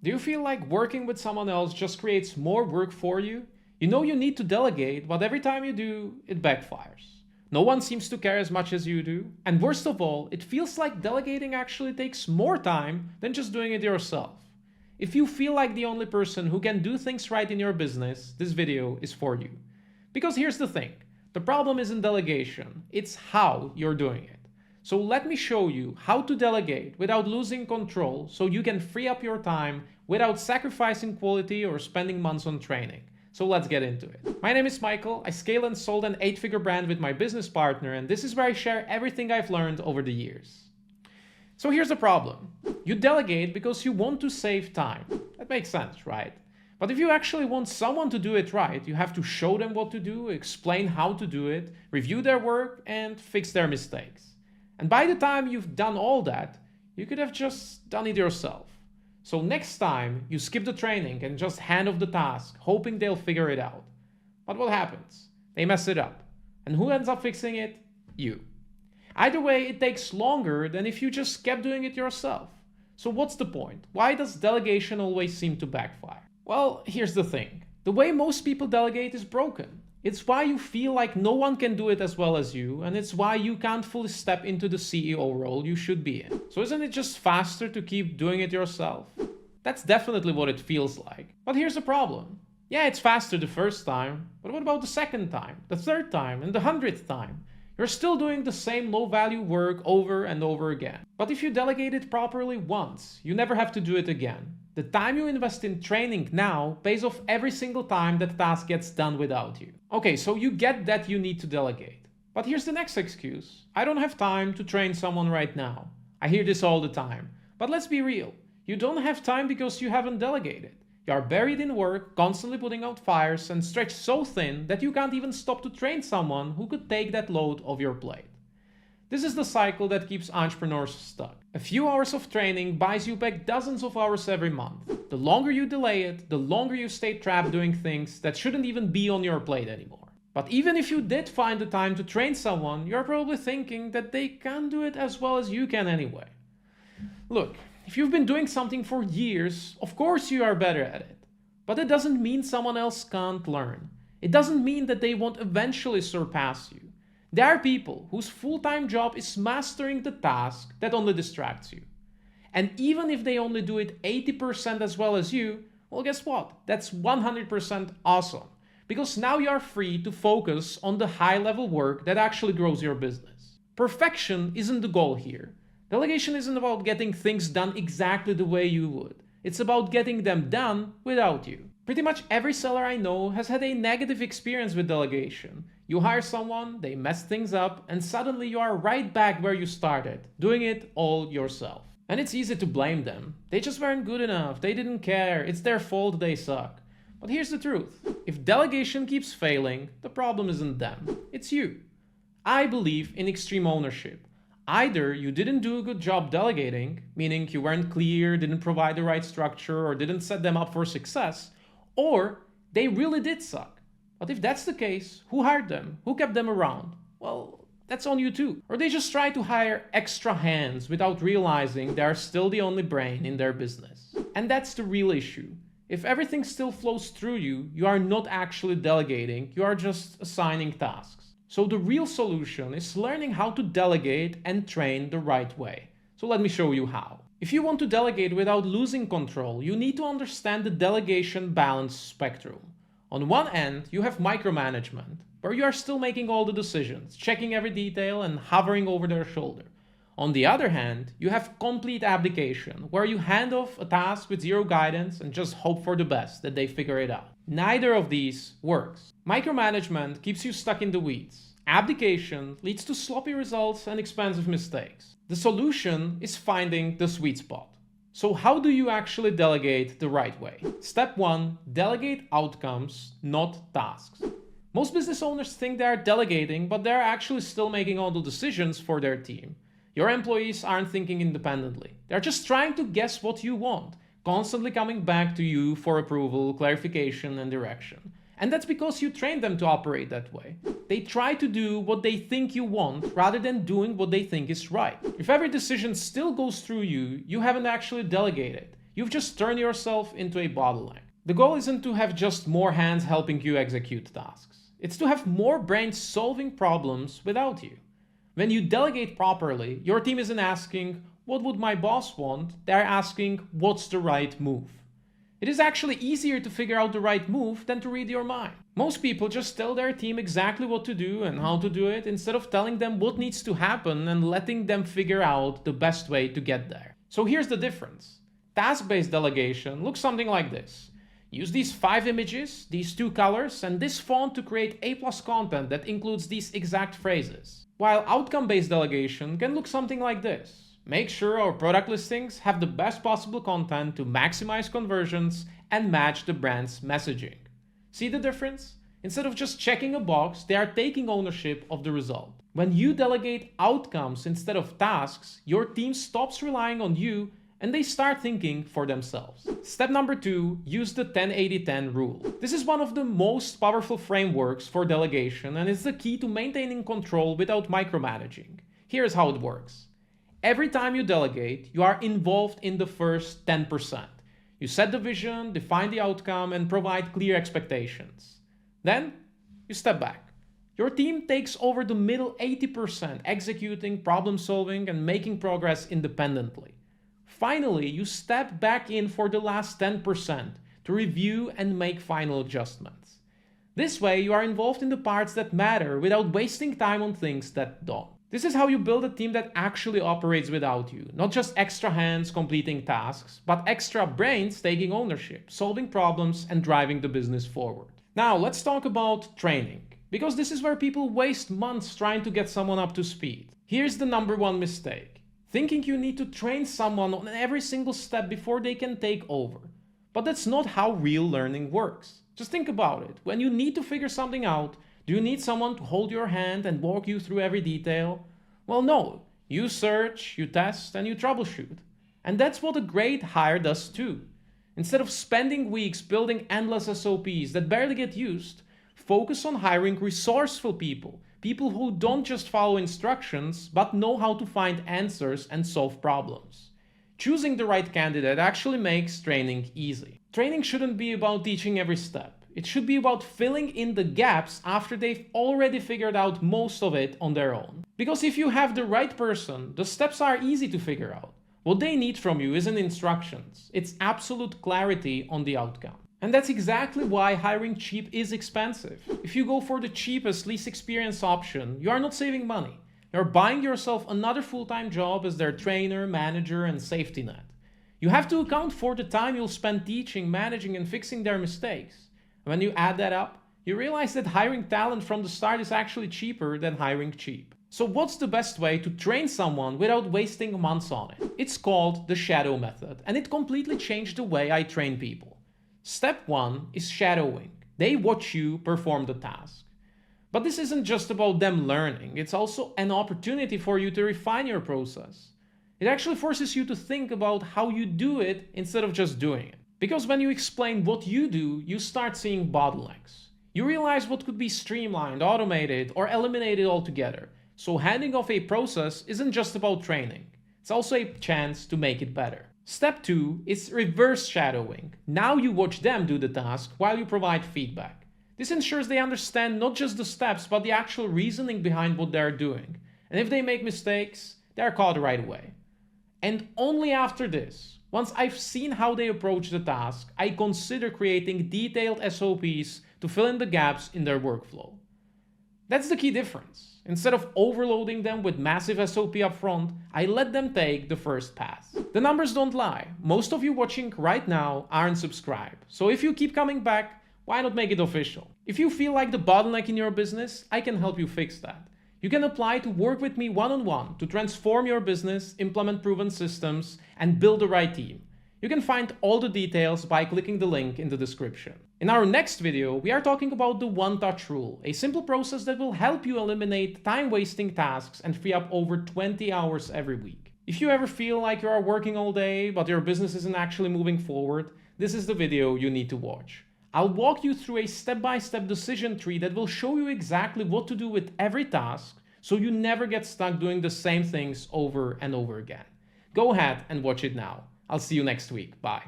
Do you feel like working with someone else just creates more work for you? You know you need to delegate, but every time you do, it backfires. No one seems to care as much as you do. And worst of all, it feels like delegating actually takes more time than just doing it yourself. If you feel like the only person who can do things right in your business, this video is for you. Because here's the thing, the problem isn't delegation, it's how you're doing it. So let me show you how to delegate without losing control so you can free up your time without sacrificing quality or spending months on training. So let's get into it. My name is Michael, I scaled and sold an 8-figure brand with my business partner, and this is where I share everything I've learned over the years. So here's the problem. You delegate because you want to save time. That makes sense, right? But if you actually want someone to do it right, you have to show them what to do, explain how to do it, review their work, and fix their mistakes. And by the time you've done all that, you could have just done it yourself. So next time, you skip the training and just hand off the task, hoping they'll figure it out. But what happens? They mess it up. And who ends up fixing it? You. Either way, it takes longer than if you just kept doing it yourself. So what's the point? Why does delegation always seem to backfire? Well, here's the thing. The way most people delegate is broken. It's why you feel like no one can do it as well as you, and it's why you can't fully step into the CEO role you should be in. So isn't it just faster to keep doing it yourself? That's definitely what it feels like. But here's the problem. Yeah, it's faster the first time, but what about the second time, the third time, and the 100th time? You're still doing the same low-value work over and over again. But if you delegate it properly once, you never have to do it again. The time you invest in training now pays off every single time that task gets done without you. Okay, so you get that you need to delegate. But here's the next excuse. I don't have time to train someone right now. I hear this all the time. But let's be real. You don't have time because you haven't delegated. You are buried in work, constantly putting out fires, and stretched so thin that you can't even stop to train someone who could take that load off your plate. This is the cycle that keeps entrepreneurs stuck. A few hours of training buys you back dozens of hours every month. The longer you delay it, the longer you stay trapped doing things that shouldn't even be on your plate anymore. But even if you did find the time to train someone, you're probably thinking that they can't do it as well as you can anyway. Look, if you've been doing something for years, of course you are better at it. But it doesn't mean someone else can't learn. It doesn't mean that they won't eventually surpass you. There are people whose full-time job is mastering the task that only distracts you. And even if they only do it 80% as well as you, well, guess what? That's 100% awesome. Because now you are free to focus on the high-level work that actually grows your business. Perfection isn't the goal here. Delegation isn't about getting things done exactly the way you would. It's about getting them done without you. Pretty much every seller I know has had a negative experience with delegation. You hire someone, they mess things up, and suddenly you are right back where you started, doing it all yourself. And it's easy to blame them. They just weren't good enough, they didn't care, it's their fault they suck. But here's the truth. If delegation keeps failing, the problem isn't them, it's you. I believe in extreme ownership. Either you didn't do a good job delegating, meaning you weren't clear, didn't provide the right structure, or didn't set them up for success, or they really did suck. But if that's the case, who hired them? Who kept them around? Well, that's on you too. Or they just try to hire extra hands without realizing they are still the only brain in their business. And that's the real issue. If everything still flows through you, you are not actually delegating, you are just assigning tasks. So the real solution is learning how to delegate and train the right way. So let me show you how. If you want to delegate without losing control, you need to understand the delegation balance spectrum. On one end, you have micromanagement, where you are still making all the decisions, checking every detail and hovering over their shoulder. On the other hand, you have complete abdication, where you hand off a task with zero guidance and just hope for the best that they figure it out. Neither of these works. Micromanagement keeps you stuck in the weeds. Abdication leads to sloppy results and expensive mistakes. The solution is finding the sweet spot. So how do you actually delegate the right way? Step 1, delegate outcomes, not tasks. Most business owners think they are delegating, but they're actually still making all the decisions for their team. Your employees aren't thinking independently. They're just trying to guess what you want, constantly coming back to you for approval, clarification, and direction. And that's because you trained them to operate that way. They try to do what they think you want rather than doing what they think is right. If every decision still goes through you, you haven't actually delegated. you've just turned yourself into a bottleneck. The goal isn't to have just more hands helping you execute tasks. It's to have more brains solving problems without you. When you delegate properly, your team isn't asking, "What would my boss want?" They're asking, "What's the right move?" It is actually easier to figure out the right move than to read your mind. Most people just tell their team exactly what to do and how to do it instead of telling them what needs to happen and letting them figure out the best way to get there. So here's the difference. Task-based delegation looks something like this. Use these 5 images, these 2 colors, and this font to create A+ content that includes these exact phrases. While outcome-based delegation can look something like this. Make sure our product listings have the best possible content to maximize conversions and match the brand's messaging. See the difference? Instead of just checking a box, they are taking ownership of the result. When you delegate outcomes instead of tasks, your team stops relying on you and they start thinking for themselves. Step number 2, use the 10-80-10 rule. This is one of the most powerful frameworks for delegation and is the key to maintaining control without micromanaging. Here's how it works. Every time you delegate, you are involved in the first 10%. You set the vision, define the outcome, and provide clear expectations. Then, you step back. Your team takes over the middle 80%, executing, problem solving, and making progress independently. Finally, you step back in for the last 10% to review and make final adjustments. This way, you are involved in the parts that matter without wasting time on things that don't. This is how you build a team that actually operates without you. Not just extra hands completing tasks, but extra brains taking ownership, solving problems, and driving the business forward. Now, let's talk about training, because this is where people waste months trying to get someone up to speed. Here's the number 1 mistake. Thinking you need to train someone on every single step before they can take over. But that's not how real learning works. Just think about it. When you need to figure something out, do you need someone to hold your hand and walk you through every detail? Well, no. You search, you test, and you troubleshoot. And that's what a great hire does too. Instead of spending weeks building endless SOPs that barely get used, focus on hiring resourceful people. People who don't just follow instructions, but know how to find answers and solve problems. Choosing the right candidate actually makes training easy. Training shouldn't be about teaching every step. It should be about filling in the gaps after they've already figured out most of it on their own. Because if you have the right person, the steps are easy to figure out. What they need from you isn't instructions, it's absolute clarity on the outcome. And that's exactly why hiring cheap is expensive. If you go for the cheapest, least experienced option, you are not saving money. You're buying yourself another full-time job as their trainer, manager, and safety net. You have to account for the time you'll spend teaching, managing, and fixing their mistakes. When you add that up, you realize that hiring talent from the start is actually cheaper than hiring cheap. So what's the best way to train someone without wasting months on it? It's called the shadow method, and it completely changed the way I train people. Step 1 is shadowing. They watch you perform the task. But this isn't just about them learning, it's also an opportunity for you to refine your process. It actually forces you to think about how you do it instead of just doing it. Because when you explain what you do, you start seeing bottlenecks. You realize what could be streamlined, automated, or eliminated altogether. So handing off a process isn't just about training. It's also a chance to make it better. Step 2 is reverse shadowing. Now you watch them do the task while you provide feedback. This ensures they understand not just the steps, but the actual reasoning behind what they're doing. And if they make mistakes, they're caught right away. And only after this, once I've seen how they approach the task, I consider creating detailed SOPs to fill in the gaps in their workflow. That's the key difference. Instead of overloading them with massive SOP upfront, I let them take the first pass. The numbers don't lie. Most of you watching right now aren't subscribed. So if you keep coming back, why not make it official? If you feel like the bottleneck in your business, I can help you fix that. You can apply to work with me one-on-one to transform your business, implement proven systems, and build the right team. You can find all the details by clicking the link in the description. In our next video, we are talking about the one-touch rule, a simple process that will help you eliminate time-wasting tasks and free up over 20 hours every week. If you ever feel like you are working all day, but your business isn't actually moving forward, this is the video you need to watch. I'll walk you through a step-by-step decision tree that will show you exactly what to do with every task so you never get stuck doing the same things over and over again. Go ahead and watch it now. I'll see you next week. Bye.